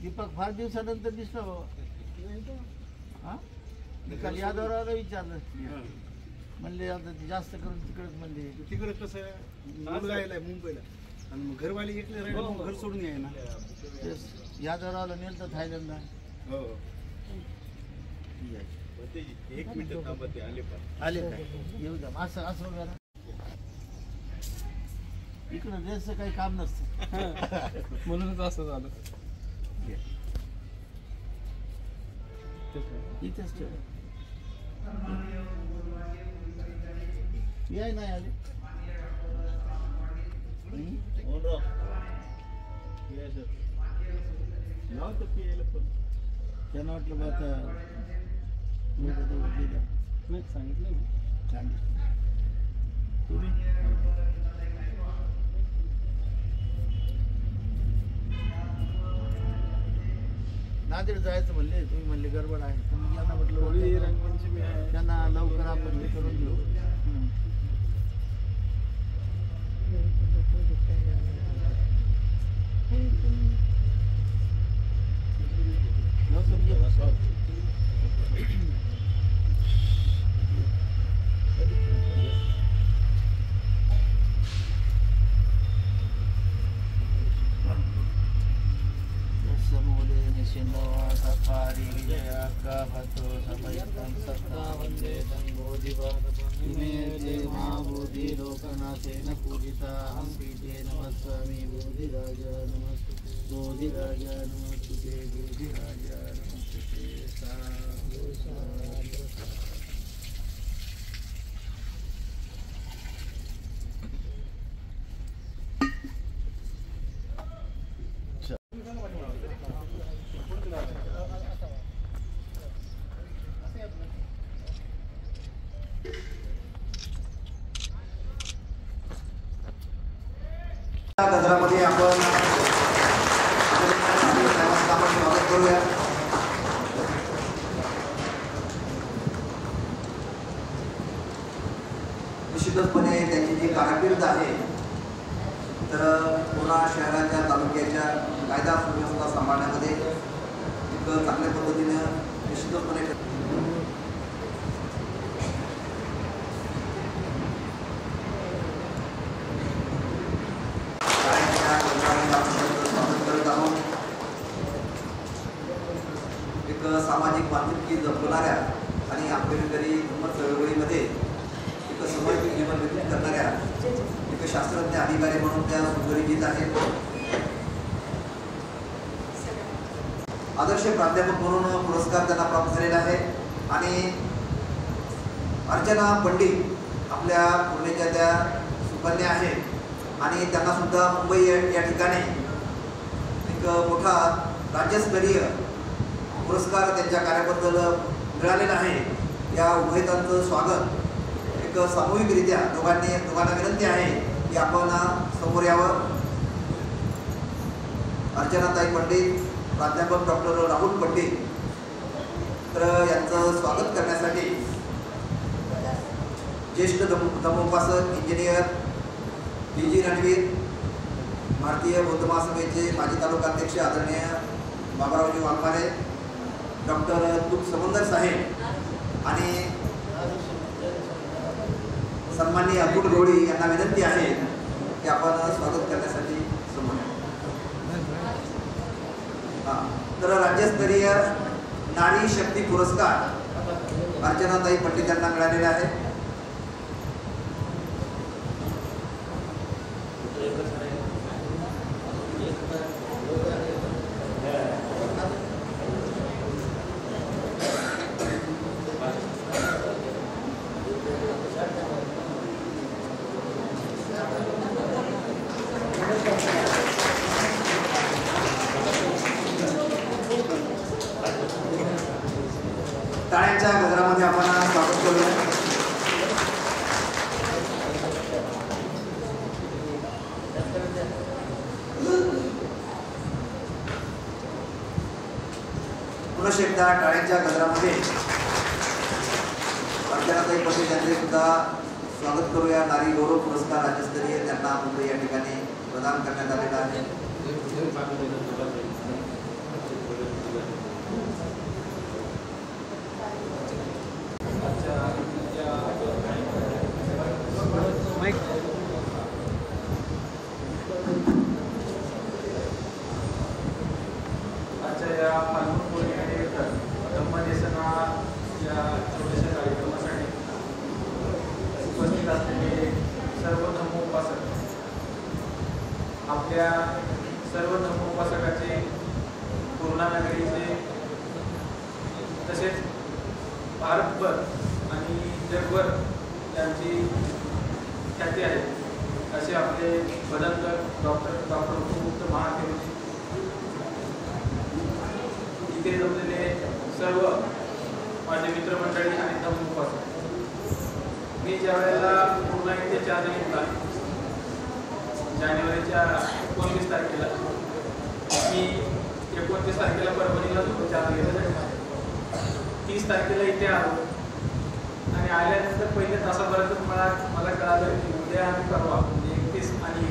दीपक फार दिवसानंतर दिसला बाबा. हा काल यादवरावला विचारलं म्हणले आता जास्त करून तिकडेच म्हणले. तिकडे कसं आहे मुंबईला आणि मग घरवाली एकले राहिले घर सोडून याय ना. यादवरावला नेलं तर थायलंडला. हो एक मिनिट थांबते आले काय येऊ द्या. असं असं वगैरे इकडं द्यायचं काही काम नसतं म्हणूनच असं झालं. इथेच ठेव. याय नाही आले. त्यांना वाटलं बा आता नाही सांगितलं तुम्ही नांदेड जायचं म्हणले. तुम्ही म्हणले गडबड आहे. तुम्ही यांना म्हटलं त्यांना लवकर आपण हे करून घेऊ. गजरामध्ये आपण स्वागत करूया. निश्चितपणे त्यांची जी कारकीर्द आहे तर पुणा शहराच्या तालुक्याच्या कायदा सुव्यवस्था सांभाळण्यामध्ये एक चांगल्या पद्धतीनं निश्चितपणे सामाजिक बांधिलकी जपणाऱ्या आणि आंबेडकरी धर्म चळवळीमध्ये एक समर्पित जीवन व्यतीत करणाऱ्या एक शास्त्रज्ञ अधिकारी म्हणून त्या सुपरिचित आहेत. आदर्श प्राध्यापक म्हणून पुरस्कार त्यांना प्राप्त झालेला आहे. आणि अर्चना पंडित आपल्या पुण्याच्या त्या सुकन्या आहेत आणि त्यांना सुद्धा मुंबई या ठिकाणी एक मोठा राज्यस्तरीय पुरस्कार त्यांच्या कार्याबद्दल मिळालेला आहे. या उभयतांचं स्वागत एक सामूहिकरित्या दोघांना विनंती आहे की आपण समोर यावं. अर्चनाताई पंडित, प्राध्यापक डॉक्टर राहुल पंडित तर यांचं स्वागत करण्यासाठी ज्येष्ठ धर्मोपासक इंजिनियर DG रणवीर, भारतीय बौद्ध महासभेचे माजी तालुका अध्यक्ष आदरणीय बाबारावजी वाघमारे, डॉक्टर तुक समंदर साहेब आणि सन्माननीय अतुल गवळी यांना विनंती आहे की आपण स्वागत करण्यासाठी समोर या. तर राज्यस्तरीय नारी शक्ती पुरस्कार अर्चनाताई पंडित यांना मिळालेला आहे. जोरदाराने आपण स्वागत करूया. पुन्हा एकदा टाळ्यांच्या गजरामध्ये अर्चनाताई पटेल यांचे सुद्धा स्वागत करूया. नारी गौरव पुरस्कार राज्यस्तरीय त्यांना मुंबई या ठिकाणी प्रदान करण्यात आलेला आहे. आजच्या या फाल्गुन पौर्णिमेनिमित्त धम्मदेसना या छोट्याशा कार्यक्रमासाठी उपस्थित असलेले सर्व धम्मोपासक, आपल्या सर्व धम्मोपासकाचे, पूर्णा नगरीचे, तसेच भारतभर आणि जगभर यांची ख्याती आहे असे आपले बदलकर डॉक्टर मुक्त महादेवजी, इथे जमलेले सर्व माझे मित्रमंडळी आणि धम्मोपासक. मी ज्या वेळेला पूर्णा इथे चार्ज घेतला जानेवारीच्या 19 तारखेला, मी 29 तारखेला परभणीला चार्ज घेतला, 30 तारखेला इथे आलो आणि आल्यानंतर पहिले तासाभरातच मला कळालं की उद्या आणि परवा म्हणजे 31 आणि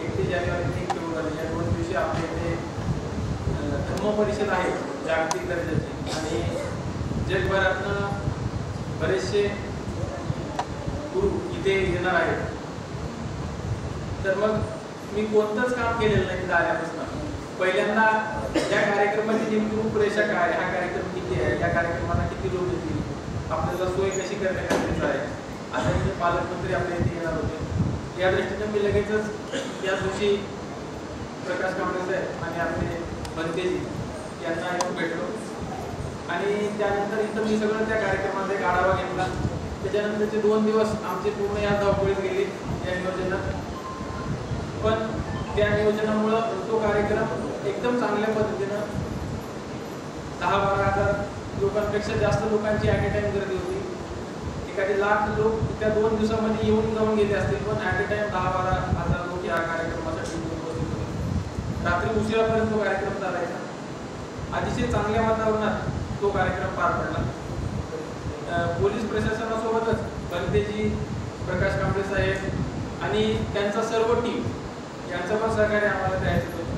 31 जानेवारी 1 फेब्रुवारी या 2 दिवशी आपल्या इथे धम्म परिषद आहे जागतिक दर्जाची आणि जगभरातनं बरेचसे गुरु इथे येणार आहेत. तर मग मी कोणतंच काम केलेलं नाही तिथं आल्यापासून. पहिल्यांदा या कार्यक्रमाची नेमकी रूपरेषा काय, हा कार्यक्रम किती आहे, या कार्यक्रमाला किती लोक येतील, आपल्याला सोय कशी करणे गरजेचं आहे. आता इथे पालकमंत्री आपल्या इथे येणार होते, या दृष्टीने मी लगेचच या दिवशी प्रकाश कांबळे साहेब आणि आपले बनतेजी यांना येऊन भेटलो आणि त्यानंतर इथं मी सगळं त्या कार्यक्रमाचा एक आढावा घेतला. त्याच्यानंतरचे 2 दिवस आमचे पूर्ण या धावपळीत गेले या नियोजनात. पण त्या नियोजनामुळं तो कार्यक्रम एकदम चांगल्या पद्धतीनं 10-12 हजार लोकांपेक्षा जास्त लोकांची ॲट ए टाइम गर्दी होती. एखादी लाख लोक त्या 2 दिवसामध्ये येऊन जाऊन गेले असतील, पण ॲट ए टाइम 10-12 हजार लोक या कार्यक्रमासाठी उपस्थित होते. रात्री उशिरापर्यंत तो कार्यक्रम चालायचा. अतिशय चांगल्या वातावरणात तो कार्यक्रम पार पडला. पोलीस प्रशासनासोबतच बनतेजी, प्रकाश कांबळे साहेब आणि त्यांचा सर्व टीम यांचं पण सहकार्य आम्हाला द्यायचं होतं.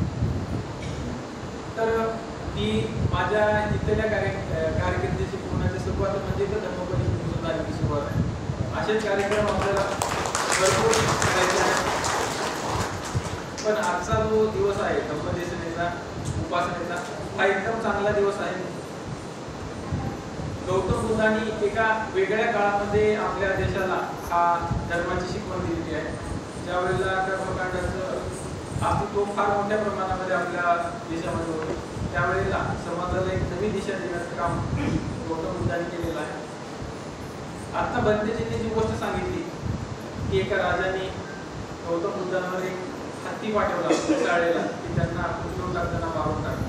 तर ती माझ्या इथल्या कारकिर्दीची पूर्णाची सुरुवात म्हणजे तर धम्मपरिषदेपासून झालेली सुरुवात आहे. असेच कार्यक्रम आपल्याला भरपूर करायचे आहेत. पण आजचा जो दिवस आहे धम्मदेसनेचा, उपासनेचा, हा एकदम चांगला दिवस आहे. गौतम बुद्धांनी एका वेगळ्या काळामध्ये आपल्या देशाला हा धर्माची शिकवण दिलेली आहे. ज्यावेळेला कर्मकांडाचं अस्तित्व फार मोठ्या प्रमाणामध्ये आपल्या देशामध्ये होतं, त्यावेळेला समाजाला एक नवी दिशा देण्याचं काम गौतम बुद्धांनी केलेलं आहे. आता बनतेजींनी जी गोष्ट सांगितली की एका राजाने गौतम बुद्धांवर एक हत्ती पाठवला शाळेला की त्यांना उचलून टाकताना मारून टाकलं.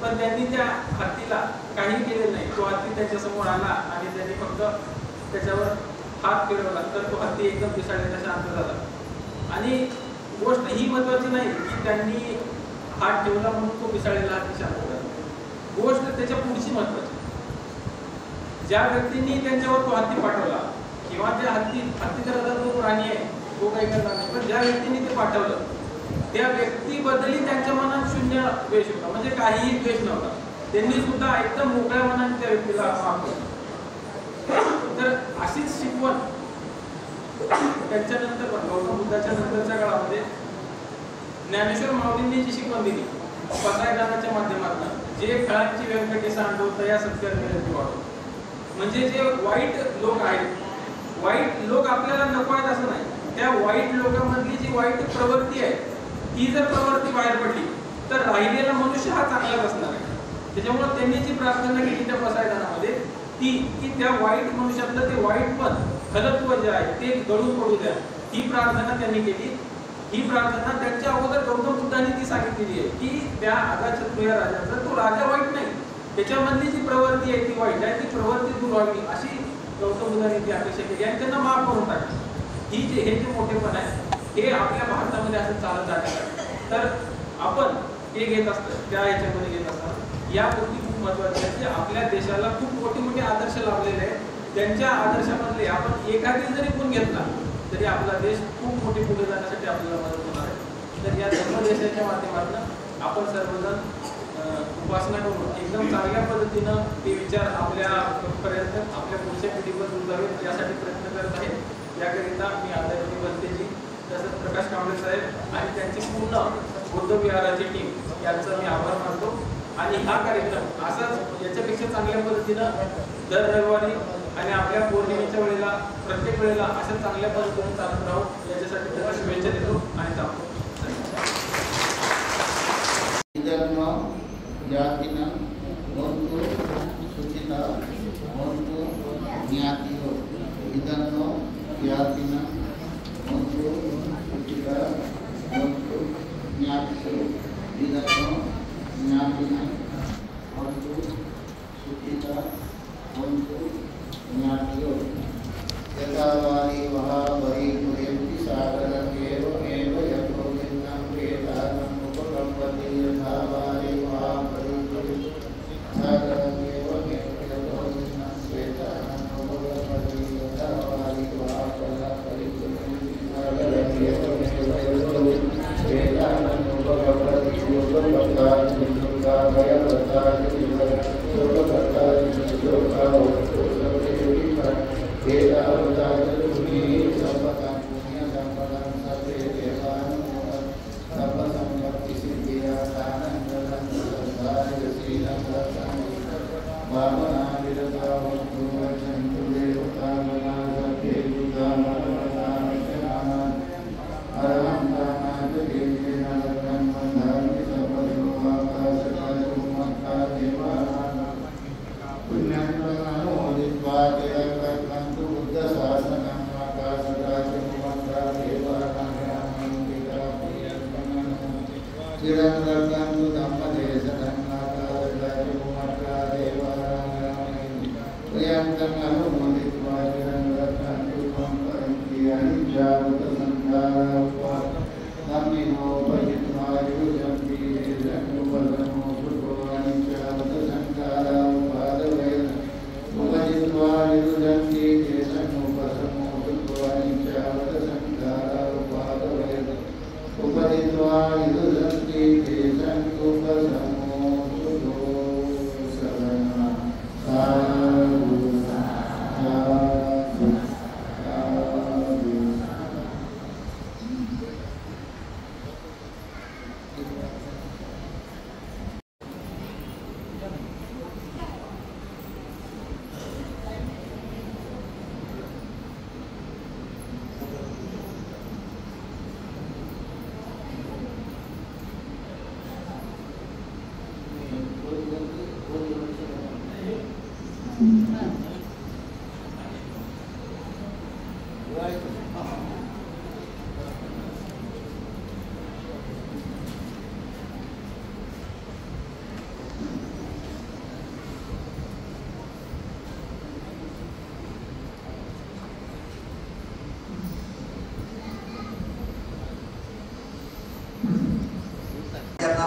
पण त्यांनी त्या हत्तीला काही केलेलं नाही. तो हत्ती त्याच्यासमोर आला आणि त्यांनी फक्त त्याच्यावर हात फिरवला तर तो हत्ती एकदम पिसाळलेला शांत झाला. आणि गोष्ट ही महत्वाची नाही की त्यांनी हात ठेवला म्हणून तो पिसाळलेला हत्ती शांत झाला. गोष्ट त्याच्या पुढची महत्वाची. ज्या व्यक्तींनी त्यांच्यावर तो हत्ती पाठवला किंवा त्या हत्ती जर जो प्राणी आहे तो काही करणार नाही, पण ज्या व्यक्तीने ते पाठवलं त्या व्यक्तीबद्दलही त्यांच्या मनात शून्य द्वेष होता, म्हणजे काहीही द्वेष नव्हता. त्यांनी सुद्धा एकदम मोकळ्या मनाने त्या व्यक्तीला माफ केलं. तर अशीच शिकवण त्यांच्यानंतर गौतम बुद्धाच्या नंतरच्या काळामध्ये ज्ञानेश्वर माऊलींनी जी शिकवण दिली पसायदानाच्या माध्यमातून, जे फळांची व्यंकटे सांडो तया सत्कर्म वाढो, म्हणजे जे वाईट लोक आहेत, वाईट लोक आपल्याला नको आहेत असं नाही, त्या वाईट लोकांमधली जी वाईट प्रवृत्ती आहे ती जर प्रवृत्ती बाहेर पडली तर राहिलेला मनुष्य हा चांगलाच असणार आहे. त्याच्यामुळे त्यांनी जी प्रार्थना केली त्या पसायदानामध्ये ती की त्या वाईट मनुष्यातलं ते वाईट पण खलत्व जे आहे ते गळून पडू द्या, ही प्रार्थना त्यांनी केली. ही प्रार्थना त्यांच्या अगोदर गौतम बुद्धांनी ती सांगितलेली आहे की त्या अजातशत्रू या राजाचा तो राजा वाईट नाही, त्याच्यामधली जी प्रवृत्ती आहे ती वाईट आहे, ती प्रवृत्ती दूर व्हावी अशी गौतम बुद्धांनी ती अपेक्षा केली आणि त्यांना माफ करून टाकली. हे जे मोठेपण आहे हे आपल्या भारतामध्ये असं चालत आलेलं आहे. तर आपण हे घेत असतं त्या ह्याच्यामध्ये घेत असतात या गोष्टी खूप महत्त्वाच्या आहेत की आपल्या देशाला खूप मोठे आदर्श लाभलेले आहेत. त्यांच्या आदर्शामधले आपण एखादी जरी गुण घेतला तरी आपला देश खूप मोठे पुढे जाण्यासाठी आपल्याला मदत होणार आहे. तर या धर्मदेशाच्या माध्यमातून आपण सर्वजण उपासना करून एकदम चांगल्या पद्धतीनं ते विचार आपल्यापर्यंत आपल्या पुढच्या पिढीवर जावेत यासाठी प्रयत्न करत आहे. याकरिता मी आदरणीय बलतेजी तसंच प्रकाश कांबळे साहेब आणि त्यांची पूर्ण बौद्ध विहाराची टीम यांचा मी आभार मानतो. आणि हा कार्यक्रम असाच याच्यापेक्षा चांगल्या पद्धतीनं दर रविवारी आणि आपल्या पौर्णिमेच्या वेळेला प्रत्येक वेळेला असं चांगल्या पद्धतीने चालत राहू याच्यासाठी त्यांना शुभेच्छा देतो आणि थांबतो. जातिना वंतु सुचिता वंतु ज्ञातियो इदन्नो जातिना वंतु सुचिता वंतु ज्ञातियो इदन्नो ज्ञातिना वंतु सुचिता वंतु ज्ञातियो यथा वारी वहा वरी मुयन्ति सागरं एव यतो भिन्नं वेदानं उपकम्पति यथा वारी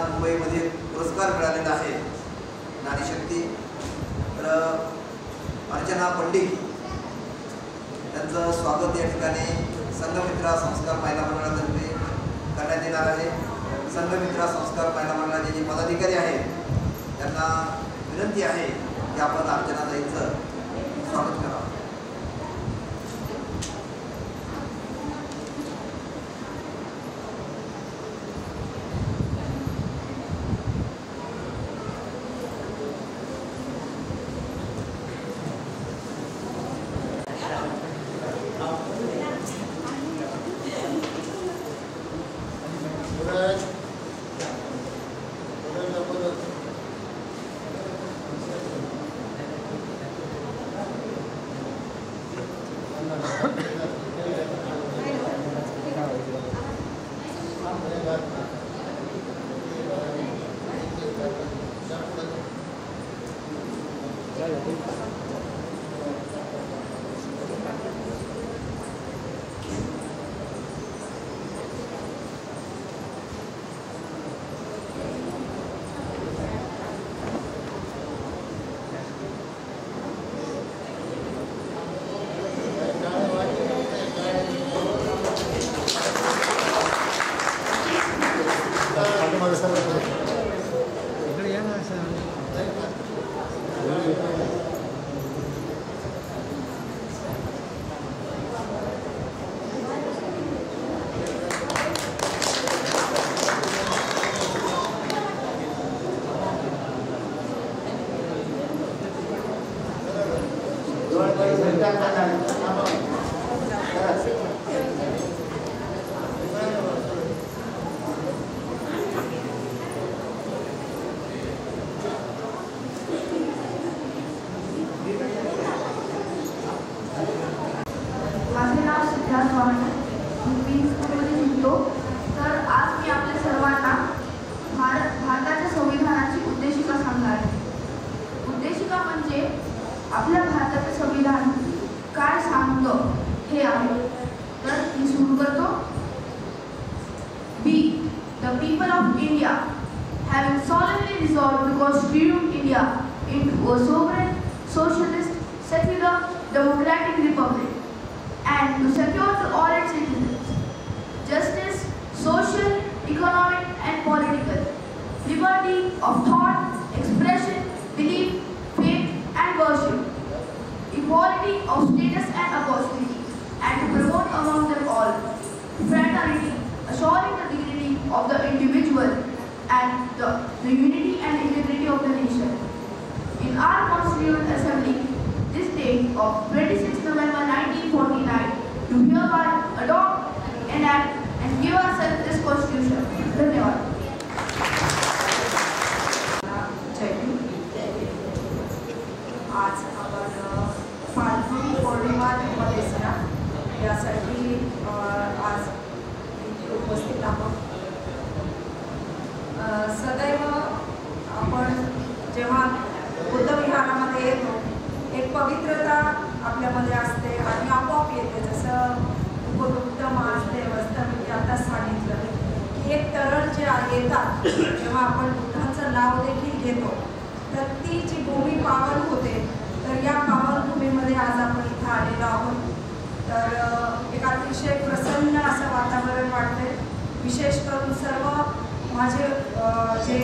मुंबईमध्ये पुरस्कार मिळालेला आहे नारीशक्ती. तर अर्चना पंडित त्यांचं स्वागत या ठिकाणी संघमित्रा संस्कार महिला मंडळातर्फे करण्यात येणार आहे. संघमित्रा संस्कार महिला मंडळाचे जे पदाधिकारी आहेत त्यांना विनंती आहे की आपण अर्चनाताईंचं स्वागत करावं. इकडे या ना माझे नाव सिद्धार्थ वाहने, मी स्कूलमध्ये शिकतो. तर आज मी आपल्या सर्वांना भारताच्या संविधानाची उद्देशिका सांगणार आहे. उद्देशिका म्हणजे आपल्या भारताचे संविधान काय सांगतं हे आहे. तर मी सुरू करतो. बी. The people of India having solemnly resolved to constitute India into a sovereign, socialist, secular, democratic republic, and to secure to all its citizens justice, social, economic, and political, liberty of thought, expression, belief, faith, and worship, equality of status and opportunity, and to promote among them all fraternity, assuring the dignity of the individual and the unity and integrity of the nation. In our Constituent Assembly, this date of 26 November 1949, do hereby adopt, enact, and give ourselves this Constitution. धन्यवाद. आज आपण फाल्गुनी पौर्णिमा धम्मदेसना यासाठी आज उपस्थित आहोत. सदैव आपण जेव्हा बुद्धविहारामध्ये येतो एक पवित्रता आपल्यामध्ये असते आणि आपोआप येते. जसं उपयुक्त महादेव वास्तविक आता सांगितलं की एक तरळ जे येतात जेव्हा आपण बुद्धांचं नाव देखील घेतो तर ती जी भूमी पावन होते. तर या पावनभूमीमध्ये आज आपण इथं आलेलो आहोत. तर एक अतिशय प्रसन्न असं वातावरण वाटते. विशेष करून सर्व माझे जे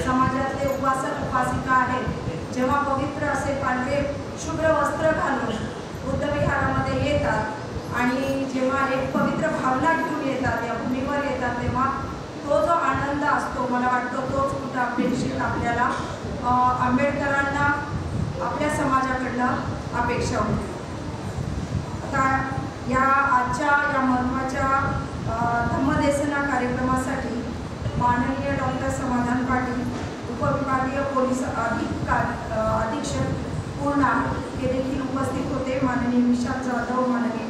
समाजातले उपासक उपासिका आहेत जेव्हा पवित्र असे पांढरे शुभ्र वस्त्र घालून बुद्धविहारामध्ये येतात आणि जेव्हा एक पवित्र भावना घेऊन येतात या भूमीवर येतात तेव्हा तो जो आनंद असतो मला वाटतं तोच कुठं अपेक्षित आपल्याला आंबेडकरांना आपल्या समाजाकडनं अपेक्षा होती. आता या आजच्या या महत्त्वाच्या धम्मदेसना कार्यक्रमासाठी माननीय डॉक्टर समाधान पाटील उपविभागीय पोलीस अधीक्षक पूर्णा हे देखील उपस्थित होते. माननीय विशाल जाधव, माननीय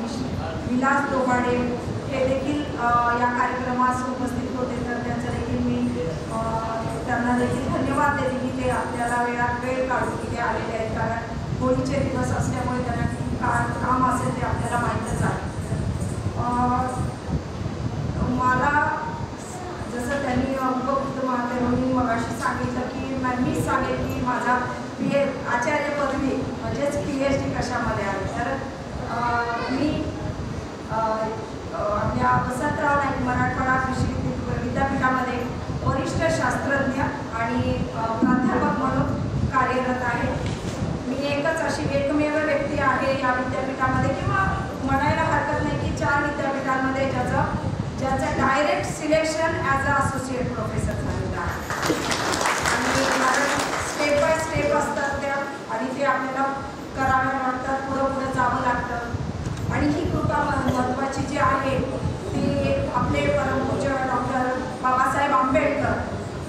विलास दोबाडे हे देखील या कार्यक्रमास उपस्थित होते. तर त्यांचं देखील मी त्यांना देखील धन्यवाद देते की ते आपल्याला वेळ काढून तिथे आलेले आहेत. कारण होळीचे दिवस असल्यामुळे त्यांना काम असेल ते आपल्याला माहीतच आहे. मला जसं त्यांनी उपयुक्त महादेवांनी मगाशी सांगितलं की मीच सांगेल की माझा आचार्य पदवी म्हणजेच PhD कशामध्ये आहे. तर मी आपल्या वसंतराव नाईक मराठवाडा कृषी विद्यापीठामध्ये वरिष्ठ शास्त्रज्ञ आणि प्राध्यापक म्हणून कार्यरत आहे. मी एकच अशी एकमेव व्यक्ती आहे या विद्यापीठामध्ये किंवा म्हणायला हरकत नाही की 4 विद्यापीठांमध्ये ज्याचं direct selection as a associate professor झालेलं आहे. आणि कारण स्टेप बाय स्टेप असतात त्या आणि ते आपल्याला कराव्या लागतात, पुढं जावं लागतं. आणि ही कृपा महत्त्वाची जी आहे ती आपले परमपूज्य डॉक्टर बाबासाहेब आंबेडकर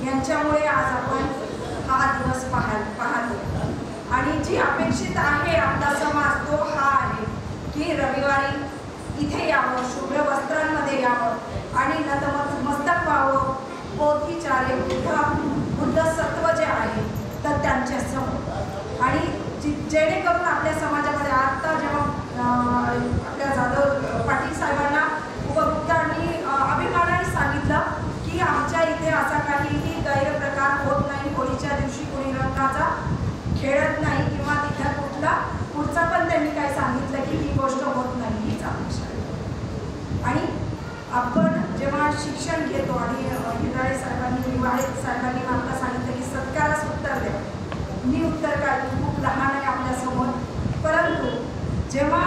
यांच्यामुळे आज आपण हा दिवस पाहतो. आणि जी अपेक्षित आहे आपला समाज तो हा आहे की रविवारी इथे यावं, शुभ्र वस्त्रांमध्ये यावं आणि नतमस्तक व्हावं. पोथीचारे बुद्ध सत्व जे आहे तर त्यांच्या समोर आणि जेणेकरून आपल्या समाजामध्ये आत्ता जेव्हा आपल्या जाधव पाटील साहेबांना उपयुक्तांनी अभिमानाने सांगितलं की आमच्या इथे असा काहीही गैरप्रकार होत नाही. होळीच्या दिवशी कोणी रंगाचा खेळत नाही किंवा तिथं पुढचा पण त्यांनी काय सांगितलं की ही गोष्ट होत नाही हीच अपेक्षा आहे. आणि आपण जेव्हा शिक्षण घेतो आणि हिराळे साहेबांनी साहेबांनी मला सांगितलं की सत्कारास उत्तर द्या. मी उत्तर काय खूप लहान आहे आपल्यासमोर, परंतु जेव्हा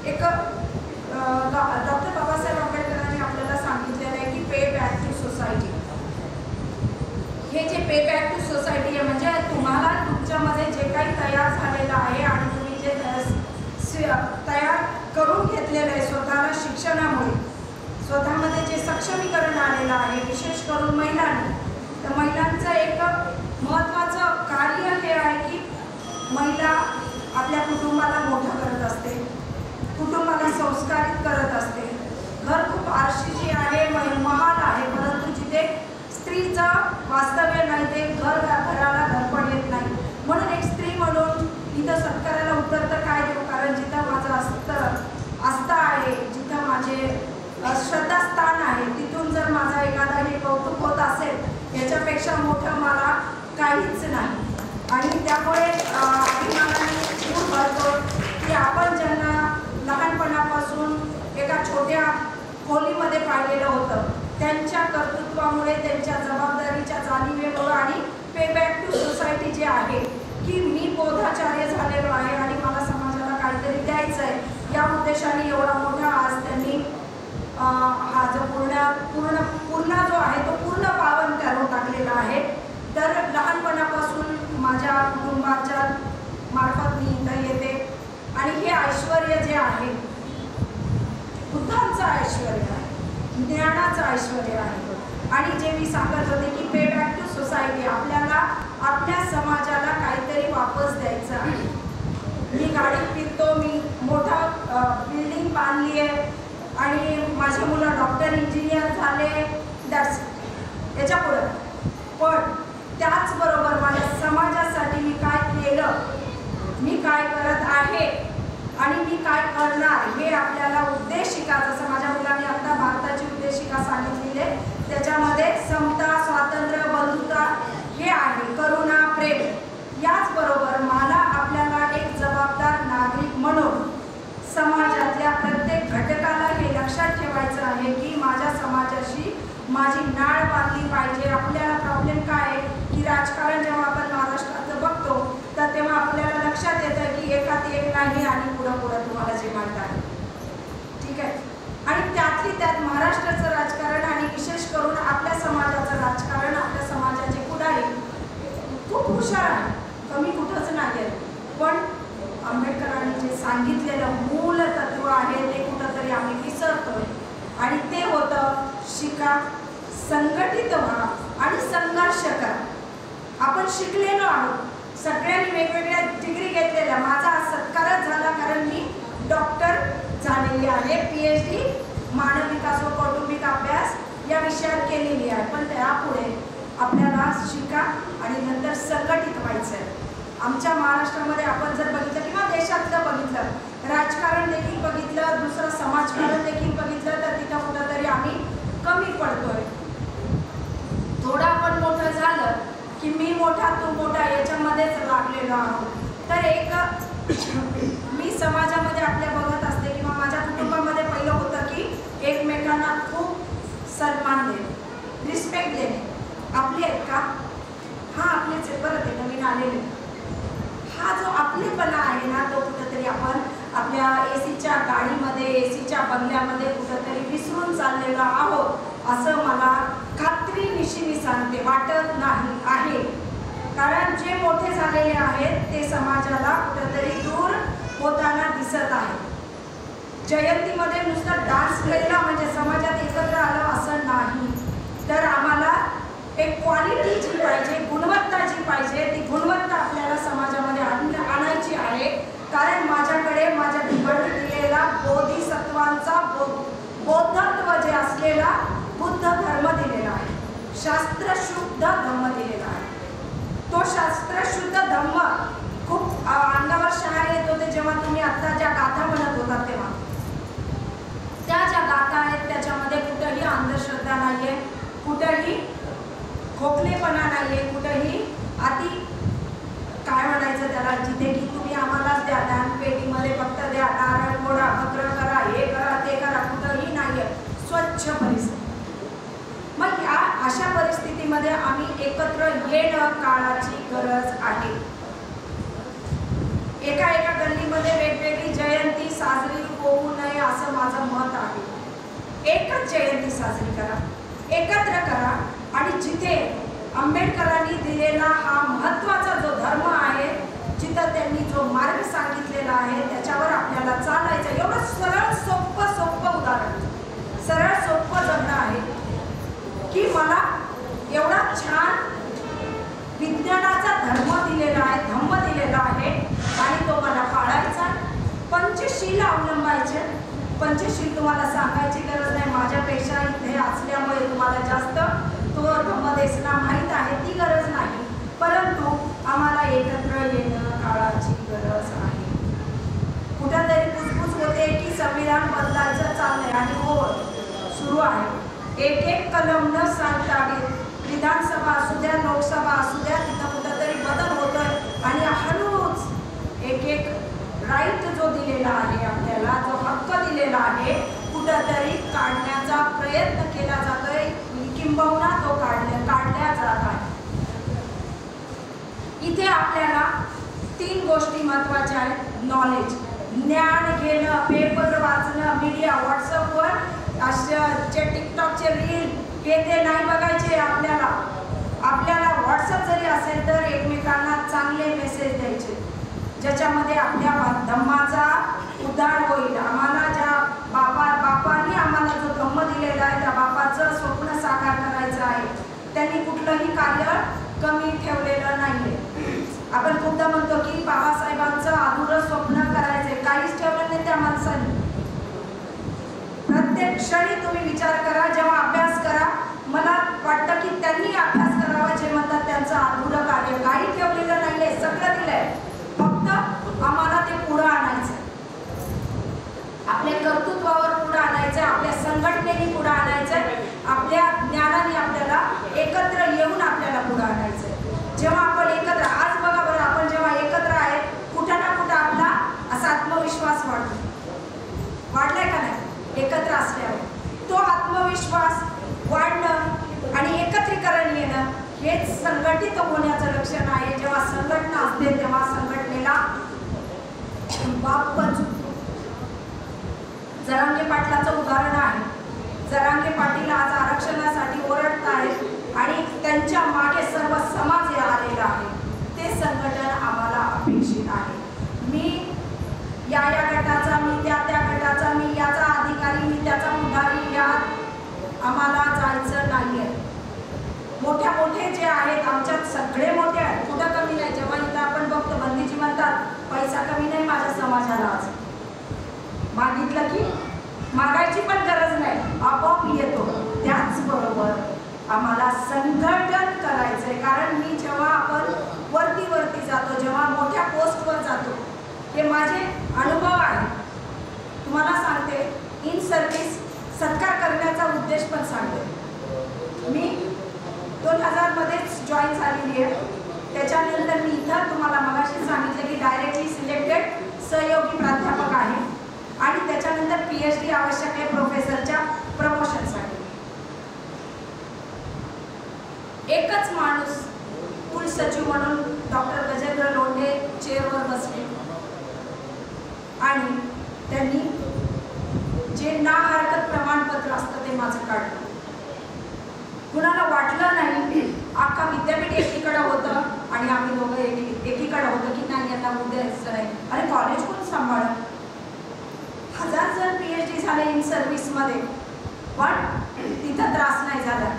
एक डॉक्टर बाबासाहेब आंबेडकरांनी आपल्याला सांगितलेलं आहे की पे बॅक टू सोसायटी. हे जे पे बॅक टू सोसायटी आहे म्हणजे तुम्हाला तुमच्यामध्ये जे काही तयार झालेलं आहे आणि तुम्ही जे तयार करून घेतलेलं आहे स्वतःला शिक्षणामुळे, स्वतःमध्ये जे सक्षमीकरण आलेलं आहे विशेष करून महिलांनी, तर महिलांचं एक महत्त्वाचं कार्य हे आहे की महिला आपल्या कुटुंबाला मोठं करत असते, कुटुंबाला संस्कारित करत असते. घर खूप आरशीची आहे, महाल आहे, परंतु जिथे स्त्रीचं वास्तव्य नाही ते घराला घरपण येत नाही. म्हणून एक स्त्री म्हणून इथं सत्काराला उत्तर तर काय देऊ, कारण जिथं माझं आस्था आहे, जिथं माझे श्रद्धास्थान आहे, तिथून जर माझा एखादा हे कौतुक होत असेल याच्यापेक्षा मोठं मला काहीच नाही. आणि त्यामुळे अभिमानाने खूप भरतो की आपण ज्यांना लहानपणापासून एका छोट्या खोलीमध्ये पाहिलेलं होतं, त्यांच्या कर्तृत्वामुळे, त्यांच्या जबाबदारीच्या जाणीवेमुळे आणि पे बॅक टू सोसायटी जे आहे की मी बोधाचार्य झालेलो आहे आणि मला समाजाला काहीतरी द्यायचं आहे, या उद्देशाने एवढा मोठा आज त्यांनी हा जो पूर्ण जो आहे तो पूर्ण पावन करून टाकलेला आहे. तर लहानपणापासून माझ्या कुटुंबाच्या मार्फत मी इथं येते आणि हे ऐश्वर्य जे आहे बुद्धांचं ऐश्वर्य आहे, ज्ञानाचं ऐश्वर्य आहे. आणि जे मी सांगत होते की पे बॅक टू सोसायटी, आपल्याला आपल्या समाजाला काहीतरी वापस द्यायचं आहे. मी गाडीत फिरतो, मी मोठा बिल्डिंग बांधली आहे आणि माझे मुलं डॉक्टर इंजिनियर झाले, दॅट्स याच्या पुढं. पण त्याचबरोबर माझ्या समाजासाठी मी काय केलं, मी काय करत आहे आणि मी काय करणार, हे आपल्याला उद्देशिका, जसं माझ्या मुलांनी आता भारताची उद्देशिका सांगितलेली आहे, त्याच्यामध्ये समता, स्वातंत्र्य, बंधुता हे आहे, करुणा, प्रेम. याचबरोबर मला आपल्याला एक जबाबदार नागरिक म्हणून समाजातल्या प्रत्येक घटकाला हे लक्षात ठेवायचं आहे की माझ्या समाजाशी माझी नाळ बांधली पाहिजे. आपल्याला प्रॉब्लेम काय आहे की राजकारण जेव्हा आपण महाराष्ट्राचं बघतो तर तेव्हा आपल्याला लक्षात येतं की एकात एक नाही आणि पुढं पुढं तुम्हाला जे माहीत आहे, ठीक आहे. आणि त्यातली त्यात महाराष्ट्राचं राजकारण आणि विशेष करून आपल्या समाजाचं राजकारण, आपल्या समाजाचे पुढारी खूप हुशार आहे, कमी कुठंच नाही आहे. पण आंबेडकरांनी जे सांगितलेलं मूल तत्व आहे ते कुठंतरी आम्ही विसरतोय आणि ते होतं शिका, संघटित व्हा आणि संघर्ष करा. आपण शिकलेलो आहोत, सगळ्यांनी वेगवेगळ्या डिग्री घेतलेल्या. माझा सत्कारच झाला कारण मी डॉक्टर झालेली आहे, PhD मानव विकास व कौटुंबिक अभ्यास या विषयात केलेली आहे. पण त्यापुढे आपल्याला शिका आणि नंतर संघटित व्हायचं आहे. आमच्या महाराष्ट्रामध्ये आपण जर बघितलं किंवा देशातलं बघितलं, राजकारण देखील बघितलं, दुसरं समाजकारण देखील बघितलं, तर तिथं कुठंतरी आम्ही कमी पडतोय. थोडं आपण मोठं झालं की मी मोठा तू मोठा याच्यामध्येच लागलेलो आहोत. तर एक मी समाजामध्ये आपल्या बघत असते किंवा माझ्या कुटुंबामध्ये पहिलं होतं की एकमेकांना खूप सन्मान देणे, रिस्पेक्ट देणे. आपले आहेत का? हा आपलेच आहे, बरं ते नवीन आलेले. हा जो आपलेपणा आहे ना तो कुठंतरी आपण आपल्या एसीच्या गाडीमध्ये, एसीच्या बंगल्यामध्ये कुठंतरी विसरून चाललेलो आहोत असं मला खात्रीनिशी मी सांगते, वाटत नाही आहे. कारण जे मोठे झालेले आहेत ते समाजाला कुठंतरी दूर होताना दिसत आहे. जयंतीमध्ये नुसतं डान्स केला म्हणजे समाजात एकत्र आलं असं नाही. तर आम्हाला एक क्वालिटी जी पाहिजे, गुणवत्ता जी पाहिजे, ती गुणवत्ता आपल्याला समाजामध्ये आणायची आहे. कारण माझ्याकडे माझ्या निवडून दिलेला बोधिसत्वांचा बौद्धत्व जे असलेला बुद्ध धर्म दिलेला आहे, शास्त्रशुद्ध धम्म दिलेला आहे. तो शास्त्रशुद्ध धम्म खूप अंगावर शहारे येत होते जेव्हा तुम्ही आता ज्या गाथा म्हणत होता तेव्हा. त्या ज्या गाथा आहेत त्याच्यामध्ये कुठंही अंधश्रद्धा नाही आहे, कुठंही खोकलेपणा नाही आहे, कुठंही अति काय म्हणायचं त्याला, जिथे की तुम्ही आम्हालाच द्या, दानपेटीमध्ये फक्त द्या, नारळ फोडा, भद्र करा, हे करा ते करा, कुठंही नाही आहे, स्वच्छ परिस्थिती. मग या अशा परिस्थितीत परिस्थितीमध्ये आम्ही एकत्र येणं काळाची गरज आहे. एका गल्लीमध्ये वेगवेगळी जयंती साजरी होऊ नये असं माझं मत आहे. एकच जयंती साजरी करा, एकत्र करा आणि जिथे आंबेडकरांनी दिलेला हा महत्त्वाचा जो धर्म आहे, जिथं त्यांनी जो मार्ग सांगितलेला आहे त्याच्यावर आपल्याला चालायचं. एवढं सरळ सोपं उदाहरण, सरळ सोपं जगणं आहे की मला एवढा छान विज्ञानाचा धर्म दिलेला आहे, धम्म दिलेला आहे आणि तो मला पाळायचा. पंचशील अवलंबायचे. पंचशील तुम्हाला सांगायची गरज नाही, माझ्यापेक्षा इथे असल्यामुळे तुम्हाला जास्त तो धम्मदेशना माहीत आहे, ती गरज नाही. परंतु आम्हाला एकत्र येणं काळाची गरज आहे. कुठेतरी कुजबुज होते की संविधान बदलायचं चाललंय आणि हो सुरू आहे. एक कलम न सांगता विधानसभा असू द्या, लोकसभा असू द्या, तिथं कुठंतरी बदल होतोय आणि हळूच एक राईट जो दिलेला आहे आपल्याला, जो हक्क दिलेला आहे, कुठंतरी काढण्याचा प्रयत्न केला जातोय, किंबहुना तो काढल्या जात आहे. इथे आपल्याला 3 गोष्टी महत्त्वाच्या आहेत. नॉलेज, ज्ञान घेणं, पेपर वाचणं, मीडिया, व्हॉट्सअपवर असे टिकटॉकचे रील हे ते नाही बघायचे. आपल्याला व्हॉट्सअप जरी असेल तर एकमेकांना चांगले मेसेज द्यायचे, ज्याच्यामध्ये आपल्या धम्माचा उद्धार होईल. आम्हाला ज्या बापांनी आम्हाला जो धम्म दिलेला आहे त्या बापाचं स्वप्न साकार करायचं आहे. त्यांनी कुठलंही कार्य कमी ठेवलेलं नाहीये. आपण खूपदा म्हणतो की बाबासाहेबांचं अधुरं स्वप्न करायचंय, काहीच ठेवलं नाही त्या माणसाने. प्रत्येक क्षणी तुम्ही विचार करा, जेव्हा अभ्यास करा, मला वाटतं की त्यांनी अभ्यास करावा जे म्हणतात त्यांचं अधुरं कार्य. काही ठेवलेलं नाहीये, सगळं दिलंय. फक्त आम्हाला ते पुढं आणायचं, आपल्या कर्तृत्वावर पुढं आणायचं, आपल्या संघटनेने पुढं आणायचं, आपल्या ज्ञानाने आपल्याला एकत्र येऊन आपल्याला पुढं आणायचं. जेव्हा आपण एकत्र, आज बघा बरं, आपण जेव्हा एकत्र आहे कुठं ना कुठं आपला असा आत्मविश्वास वाढतो. वाढलाय का नाही? एकत्र असल्यावर तो आत्मविश्वास वाढणं आणि एकत्रीकरण येणं हेच संघटित होण्याचं लक्षण आहे. जेव्हा संघटना असते तेव्हा संघटनेला बाप पण चुकतो. जरांगे पाटलाचं उदाहरण आहे. जरांगे पाटील आज आरक्षणासाठी ओरडत आहेत आणि त्यांच्या मागे सर्व समाज आलेला आहे. ते संघटन आम्हाला अपेक्षित आहे. मी या गटाचा, मी त्या गटाचा, मी याचा अधिकारी, मी त्याचा पुढारी, यात आम्हाला जायचं नाहीये. मोठे जे आहेत आमच्यात सगळे मोठे आहेत, कुठं कमी नाही. जेव्हा इथं आपण बघतो बंदीजी म्हणतात पैसा कमी नाही माझ्या समाजाला, आज मागितलं की मागायची पण गरज नाही, आपोआप येतो. त्याचबरोबर आम्हाला संघटन करायचंय. कारण मी जेव्हा आपण वरती जातो, जेव्हा मोठ्या पोस्टवर जातो, हे माझे अनुभव आहे. तुम्हाला सांगते, इन सर्व्हिस सत्कार करण्याचा उद्देश पण सांगते. मी 2000 मध्येच जॉईन झालेली आहे. त्याच्यानंतर मी इथं तुम्हाला मगाशी सांगितलं की डायरेक्टली सिलेक्टेड सहयोगी प्राध्यापक आहे आणि त्याच्यानंतर PhD आवश्यक आहे प्रोफेसरच्या प्रमोशनसाठी. एकच माणूस कुलसचिव म्हणून डॉक्टर गजेंद्र लोंढे चेअरवर बसले आणि त्यांनी जे ना हरकत प्रमाणपत्र असतं ते माझं काढलं. कुणाला वाटलं नाही, अख्खा विद्यापीठ एकीकडे होतं आणि आम्ही दोघं एकीकडे होतो की नाही यांना उद्यायचं नाही. अरे कॉलेज कोण सांभाळलं? 1000 जण PhD झाले इन सर्व्हिसमध्ये, पण तिथं त्रास नाही झाला.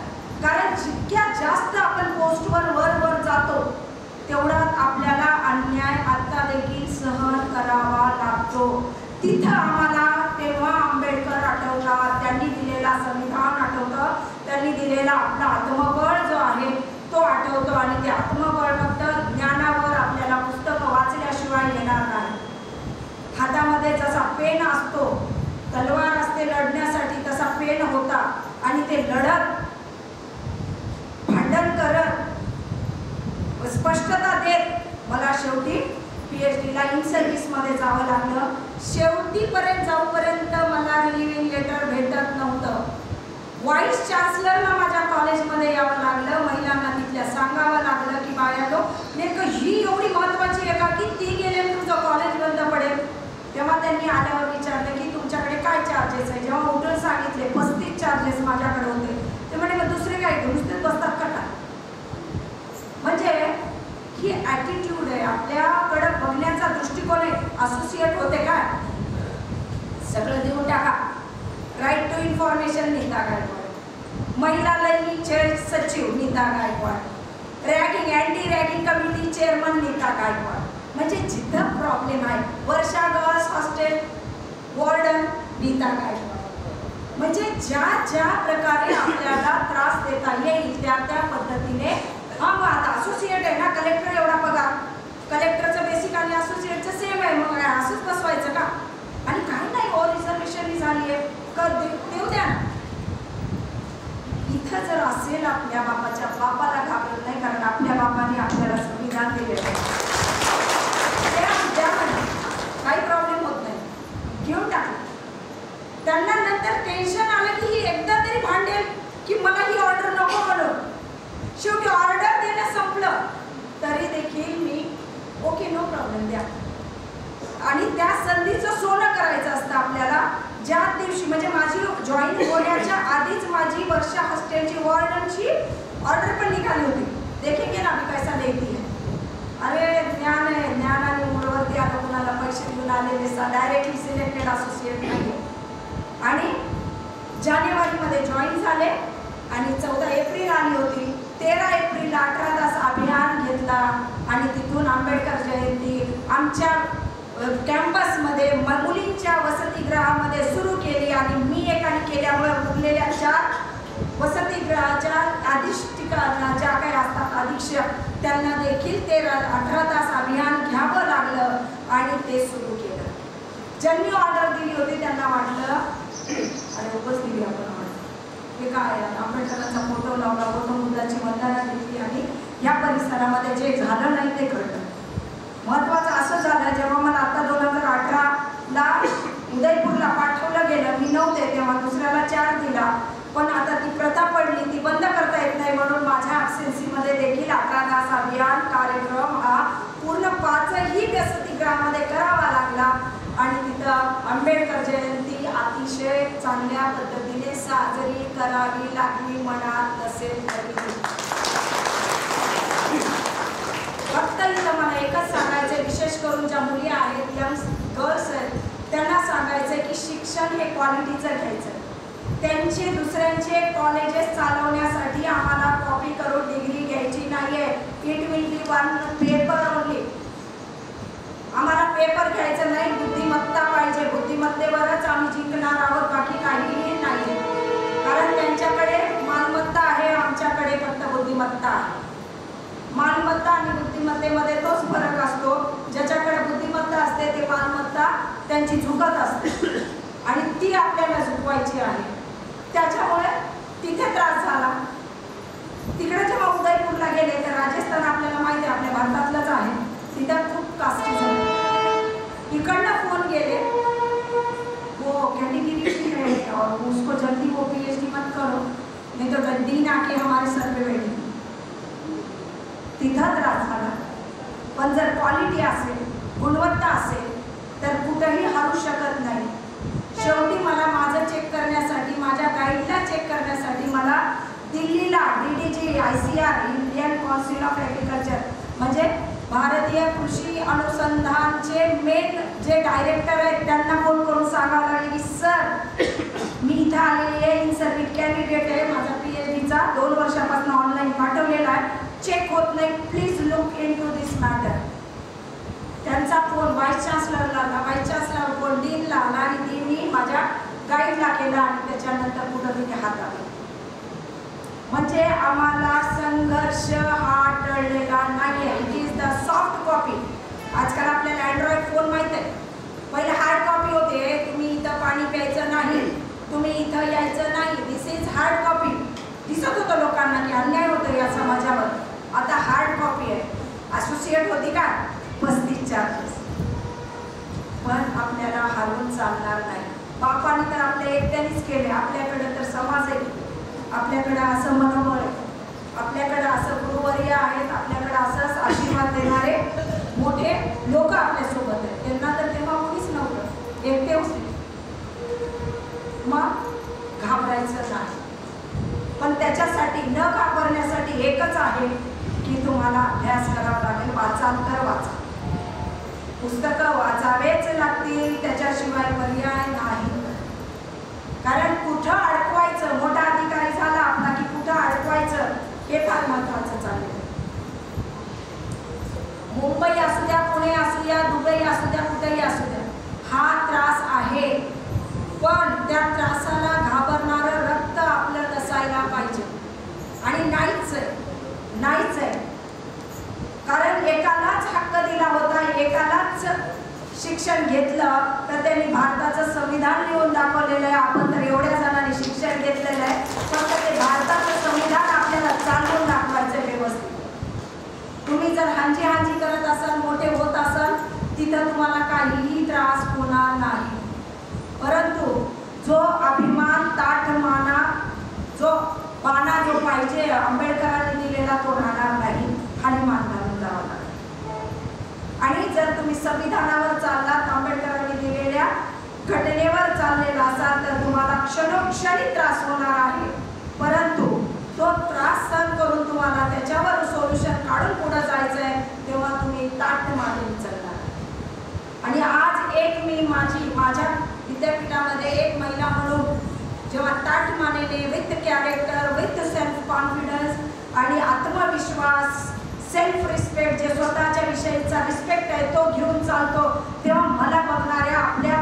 कारण जितक्या जास्त आपण पोस्टवर वर जातो तेवढा आपल्याला अन्याय आता देखील सहन करावा लागतो. तिथं आम्हाला तेव्हा आंबेडकर आठवतात, त्यांनी दिलेला संविधान आठवतं, त्यांनी दिलेला आपला आत्मबळ जो आहे तो आठवतो आणि ते आत्मबळ फक्त ज्ञानावर आपल्याला पुस्तकं वाचल्याशिवाय येणार नाही. हातामध्ये जसा पेन असतो, तलवार असते लढण्यासाठी, तसा पेन होता आणि ते लढत, भांडण करत, स्पष्टता देत मला शेवटी PhDला इन सर्व्हिसमध्ये जावं लागलं. शेवटीपर्यंत जाऊपर्यंत मला रिलिव्हिंग लेटर भेटत नव्हतं. व्हाईस चान्सलरला माझ्या कॉलेजमध्ये यावं लागलं, महिलांना तिथल्या सांगावं लागलं की बायानो नेमकं ही एवढी महत्त्वाची आहे का की ती गेले तुमचं कॉलेज बंद पडेल. तेव्हा त्यांनी आल्यावर विचारलं की तुमच्याकडे काय चार्जेस आहे. जेव्हा उठून सांगितले 35 चार्जेस माझ्याकडे होते, ते म्हणे मग दुसरे काय नुसतेच बसतात का काय. म्हणजे ही ॲटिट्यूड आहे, आपल्याकडे बघण्याचा दृष्टिकोन आहे. असोसिएट होते काय सगळं देऊन टाका. Right to information Nita Gaikwad, महिला लैंगिक छळ सचिव Nita Gaikwad, ragging anti ragging committee chairman Nita Gaikwad. म्हणजे जिथं प्रॉब्लेम आहे, Varsha girls hostel warden Nita Gaikwad. म्हणजे ज्या ज्या प्रकारे आपल्याला त्रास देता येईल त्या त्या पद्धतीने. मग आता असोसिएट आहे ना, कलेक्टर एवढा पगार, कलेक्टरचं बेसिक आणि असोसिएटचं सेम आहे, मग काय असंच बसवायचं का. आणि काही नाही हो रिझर्वेशन झाली आहे देऊ द्या. इथं जर असेल आपल्या बापाच्या बापाला घाबरत नाही, कारण आपल्या बापाने आपल्याला संविधान दिले काही प्रॉब्लेम होत नाही, घेऊन टाकलं. त्यांना नंतर टेन्शन आलं की ही एकदा तरी भांडेल की मला ही ऑर्डर नको म्हणून. शेवटी ऑर्डर देणं संपलं तरी देखील मी ओके नो प्रॉब्लेम द्या. आणि त्या संधीचं सोनं करायचं असतं आपल्याला. ज्या दिवशी म्हणजे माझी जॉईन होण्याच्या आधीच माझी वर्षा हॉस्टेलची वॉर्डनची ऑर्डर पण निघाली होती. देखेंगे ना मी कैसा देती है. अरे ज्ञान आहे, ज्ञान आणि मूळवरती आता कुणाला पैसे देऊन आलेले डायरेक्टली सिलेक्टेड असोसिएट नाही. आणि जानेवारीमध्ये जॉईन झाले आणि 14 एप्रिल आली होती. 13 एप्रिलला 18 तास अभियान घेतला आणि तिथून आंबेडकर जयंती आमच्या कॅम्पसमध्ये मुलींच्या वसतिगृहामध्ये सुरू केली. आणि मी एकाने केल्यामुळे उरलेल्या 4 वसतिगृहाच्या अधिष्ठिका ज्या काही असतात अधीक्षक त्यांना देखील 18 तास अभियान घ्यावं लागलं आणि ते सुरू केलं. ज्यांनी ऑर्डर दिली होती त्यांना वाटलं अरे उपच दिली आपण ऑर्डर, हे काय आंबेडकरांचा फोटो लावला, फोटो मुद्दाची वंदना दिली आणि या परिसरामध्ये जे झालं नाही ते घडलं. महत्त्वाचं असं झालं, जेव्हा मला आता 2018ला उदयपूरला पाठवलं गेलं, मी नव्हते तेव्हा, दुसऱ्याला 4 दिला. पण आता ती प्रथा पडली, ती बंद करता येत नाही, म्हणून माझ्या ॲब्सेन्सीमध्ये देखील 18 तास अभियान कार्यक्रम हा पूर्ण 5ही वसतिगृहामध्ये करावा लागला. आणि तिथं आंबेडकर जयंती अतिशय चांगल्या पद्धतीने साजरी करावी लागली म्हणत नसेल तरी. फक्त इथं मला एकच सांगायचं, विशेष करून ज्या मुली आहेत, यंग गर्ल्स आहेत, त्यांना सांगायचं की शिक्षण हे क्वालिटीचं घ्यायचं. त्यांचे दुसऱ्यांचे कॉलेजेस चालवण्यासाठी आम्हाला कॉपी करून डिग्री घ्यायची नाही आहे. It will be 1 paper only. आम्हाला पेपर घ्यायचं नाही, बुद्धिमत्ता पाहिजे. बुद्धिमत्तेवरच आम्ही जिंकणार आहोत, बाकी काहीही नाही. कारण त्यांच्याकडे मालमत्ता आहे, आमच्याकडे फक्त बुद्धिमत्ता आहे. मालमत्ता आणि बुद्धिमत्तेमध्ये तोच फरक असतो. ज्याच्याकडे बुद्धिमत्ता असते ते मालमत्ता त्यांची झुकत असते आणि ती आपल्याला झुकवायची आहे. त्याच्यामुळे तिथे त्रास झाला. तिकडे जेव्हा उदयपूरला गेले तर राजस्थान आपल्याला माहिती आहे आपल्या भारतातलंच आहे, तिथं खूप कास्टी झाली. इकडनं फोन गेले, वो कैटेगरी है और उसको जल्दी वो PhD मत करो नहीं तो दिन आके हमारे सर पे बैठेगी. तिथं त्रास झाला. पण जर क्वालिटी असेल, गुणवत्ता असेल तर कुठंही हरू शकत नाही. शेवटी मला माझं चेक करण्यासाठी, माझ्या गाईडला चेक करण्यासाठी मला दिल्लीला DDG ICR Indian council of agriculture म्हणजे भारतीय कृषी अनुसंधानचे मेन जे डायरेक्टर आहेत त्यांना फोन करून सांगावं लागले की सर मी इथं आलेली आहे, इन सर्विस कॅन्डिडेट आहे, माझा PhDचा 2 वर्षापासून ऑनलाईन पाठवलेला आहे, चेक होत नाही, please look into this matter. त्यांचा फोन व्हाईस चान्सलरला आला, व्हाईस चान्सलर फोन डीनला आला आणि डीननी माझ्या गाईडला केला आणि त्याच्यानंतर कुठं तिथे हात आला. म्हणजे आम्हाला संघर्ष हा टळलेला नाही. It is the soft copy. आजकाल आपल्याला अँड्रॉइड फोन माहीत आहे, पहिले हार्ड कॉपी होते. तुम्ही इथं पाणी प्यायचं नाही, तुम्ही इथं यायचं नाही, दिस इज हार्ड कॉपी. दिसत होतं लोकांना की अन्याय होतो या समाजावर. आता हार्ड कॉपी आहे. असोसिएट होती का 35 चार्जेस. पण आपल्याला हरवून चालणार नाही. बापाने तर आपल्या एकट्यानेच केले, आपल्याकडे तर समाज आहे. आपल्याकडं असं मनोबळ आहे, आपल्याकडं असं गुरुवर्य आहेत, आपल्याकडं असंच आशीर्वाद देणारे मोठे लोक आपल्यासोबत आहेत. त्यांना तर तेव्हा कोणीच नव्हतं, एकटे होते. मग घाबरायचं नाही, पण त्याच्यासाठी न घाबरण्यासाठी एकच आहे की तुम्हाला अभ्यास करावा लागेल. वाचाल तर वाचा, पुस्तकं वाचावेच लागतील, त्याच्याशिवाय पर्याय नाही. कारण कुठं अडकवायचं, मोठा अधिकारी झाला आपला की कुठं अडकवायचं हे फार महत्वाचं चाललं. मुंबई असू द्या, पुणे असू द्या, दुबई असू द्या, कुठेही असू द्या, हा त्रास आहे. पण त्या त्रासाला घाबरणारं रक्त आपलं नसायला पाहिजे. आणि नाहीच आहे. कारण एकालाच हक्क दिला होता, एकालाच शिक्षण घेतलं, तर त्यांनी भारताचं संविधान लिहून दाखवलेलं आहे. आपण तर एवढ्या जणांनी शिक्षण घेतलेलं आहे, फक्त ते भारताचं संविधान आपल्याला चालवून दाखवायचं व्यवस्थित. तुम्ही जर हांजी करत असाल, मोठे होत असाल, तिथं तुम्हाला काहीही त्रास होणार नाही. परंतु जो अभिमान, ताठमाना, जो बाणा जो पाहिजे आंबेडकरांनी दिलेला तो राहणार नाही, खाली मान घालून जावं लागेल. आणि जर तुम्ही संविधानावर चाललात, आंबेडकरांनी दिलेल्या घटनेवर चाललेला असाल, तर तुम्हाला क्षणोक्षणी त्रास होणार आहे. परंतु तो त्रास सहन करून तुम्हाला त्याच्यावर सोल्युशन काढून पुढे जायचं आहे, तेव्हा तुम्ही ताठ मानेने चालणार. आणि आज एक मी माझ्या विद्यापीठामध्ये एक महिला म्हणून जेव्हा ताठ मानेने, with character, with self confidence आणि आत्मविश्वास, सेल्फ रिस्पेक्ट, जे स्वतःच्या विषयीचा रिस्पेक्ट आहे तो घेऊन चालतो, तेव्हा मला बघणाऱ्या आपल्या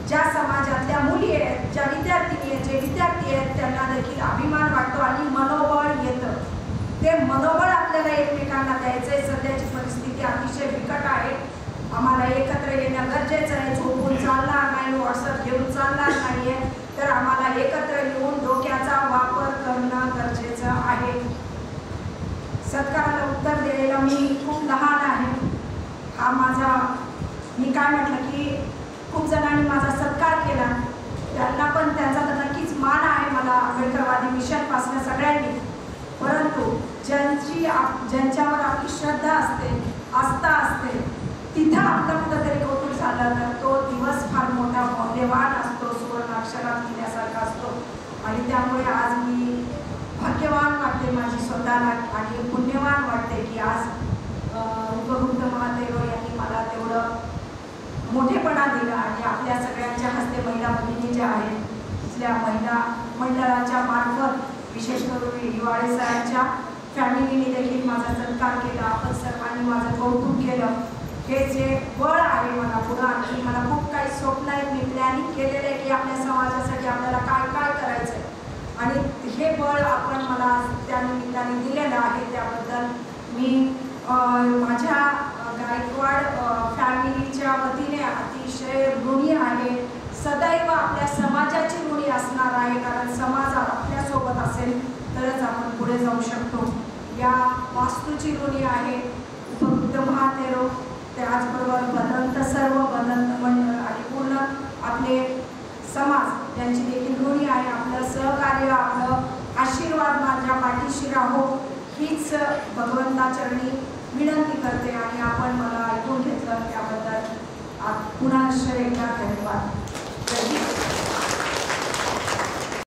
ज्या समाजातल्या मुली आहेत, ज्या विद्यार्थिनी आहेत, जे विद्यार्थी आहेत, त्यांना देखील अभिमान वाटतो आणि मनोबळ येतं. ते मनोबळ आपल्याला एकमेकांना द्यायचं आहे. सध्याची परिस्थिती अतिशय बिकट आहे. आम्हाला एकत्र येणं गरजेचं आहे. झोपून चालणार नाही, व्हॉट्सअप घेऊन चालणार नाही आहे, तर आम्हाला एकत्र येऊन डोक्याचा वापर करणं गरजेचं आहे. सत्काराला उत्तर द्यायला मी खूप लहान आहे. हा माझा, मी काय म्हटलं की खूप जणांनी माझा सत्कार केला, त्यांना पण त्यांचा तर नक्कीच मान आहे मला, आंबेडकरवादी मिशनपासून सगळ्यांनी. परंतु ज्यांच्यावर आपली श्रद्धा असते, आस्था असते, तिथं आपलं कुठंतरी कौतुक झालं तर तो दिवस फार मोठा मौल्यवान असतो, सुवर्णाक्षरात लिहिण्यासारखा असतो. आणि त्यामुळे आज मी भाग्यवान वाटते माझी स्वतःला आणि पुण्यवान वाटते की आज उपगुप्त महादेव यांनी मला तेवढं मोठेपणा दिला. आणि आपल्या सगळ्यांच्या हस्ते महिला भगिनी ज्या आहेत, तिथल्या महिला मंडळाच्या मार्फत, विशेष करून हिवाळे सरांच्या फॅमिलीने देखील माझा सत्कार केला. आपण सर्वांनी माझं कौतुक केलं. हे जे बळ आहे मला पुढं, आणखी मला खूप काही स्वप्न आहेत, मी प्लॅनिंग केलेलं आहे की आपल्या समाजासाठी आपल्याला काय काय करायचं आहे. आणि हे बळ आपण मला त्या निमित्ताने दिलेलं आहे. त्याबद्दल मी माझ्या गायकवाड फॅमिलीच्या वतीने अतिशय ऋणी आहे. सदैव आपल्या समाजाची ऋणी असणार आहे, कारण समाज आपल्यासोबत असेल तरच आपण पुढे जाऊ शकतो. या वास्तूची ऋणी आहे उपगुप्त महातेरो, त्याचबरोबर बदंत, सर्व बदंत मंडळ आणि पूर्ण आपले समाज यांची देखील ऋणी आहे. आपलं सहकार्य, आपलं आशीर्वाद माझ्या पाठीशी राहो हीच भगवंताचरणी विनंती करते. आणि आपण मला ऐकून घेतलं त्याबद्दल पुन्हा एकदा धन्यवाद.